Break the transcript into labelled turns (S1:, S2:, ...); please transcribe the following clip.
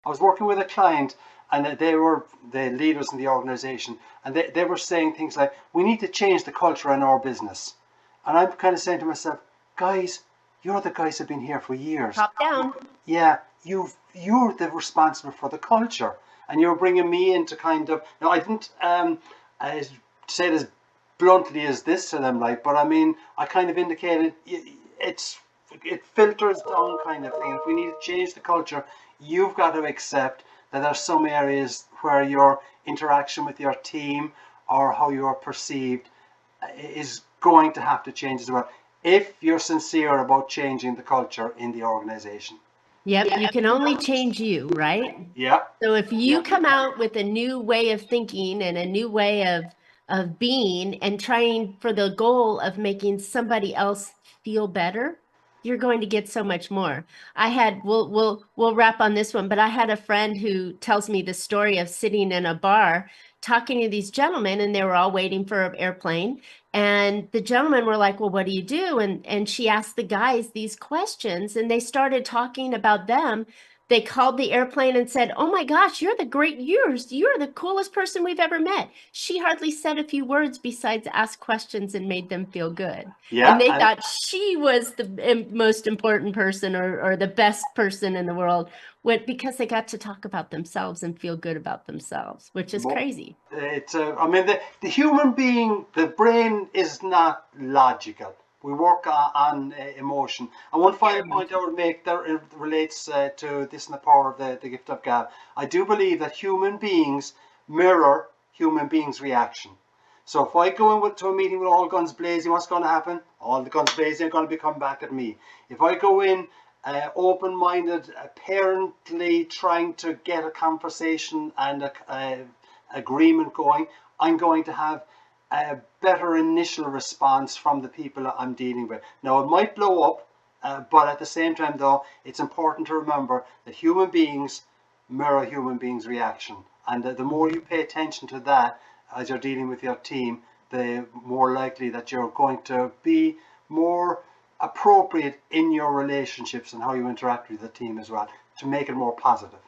S1: I was working with a client, and they were the leaders in the organization, and they were saying things like, we need to change the culture in our business. And I'm kind of saying to myself, guys, you're the guys who've been here for years.
S2: Top down.
S1: Yeah, you're the responsible for the culture, and you're bringing me into kind of, now I didn't say it as bluntly as this to them, like, but I mean, I kind of indicated it filters down kind of thing. If we need to change the culture, you've got to accept that there's some areas where your interaction with your team or how you're perceived is going to have to change as well, if you're sincere about changing the culture in the organization.
S2: Yep, you can only change you, right?
S1: Yeah.
S2: So if you come out with a new way of thinking and a new way of being and trying for the goal of making somebody else feel better, you're going to get so much more. We'll wrap on this one, but I had a friend who tells me the story of sitting in a bar talking to these gentlemen, and they were all waiting for an airplane. And the gentlemen were like, well, what do you do? And she asked the guys these questions, and they started talking about them. They called the airplane and said, oh my gosh, you're the coolest person we've ever met. She hardly said a few words besides ask questions and made them feel good.
S1: Yeah,
S2: and they thought she was the most important person or the best person in the world, because they got to talk about themselves and feel good about themselves, which is crazy.
S1: It's I mean, the human being, the brain is not logical. We work on emotion. And one final point I would make that relates to this and the power of the gift of gab. I do believe that human beings mirror human beings' reaction. So if I go in to a meeting with all guns blazing, what's going to happen? All the guns blazing are going to be coming back at me. If I go in open-minded, apparently trying to get a conversation and a agreement going, I'm going to have a better initial response from the people I'm dealing with. Now, it might blow up, but at the same time, though, it's important to remember that human beings mirror human beings' reaction. And the more you pay attention to that as you're dealing with your team, the more likely that you're going to be more appropriate in your relationships and how you interact with the team as well, to make it more positive.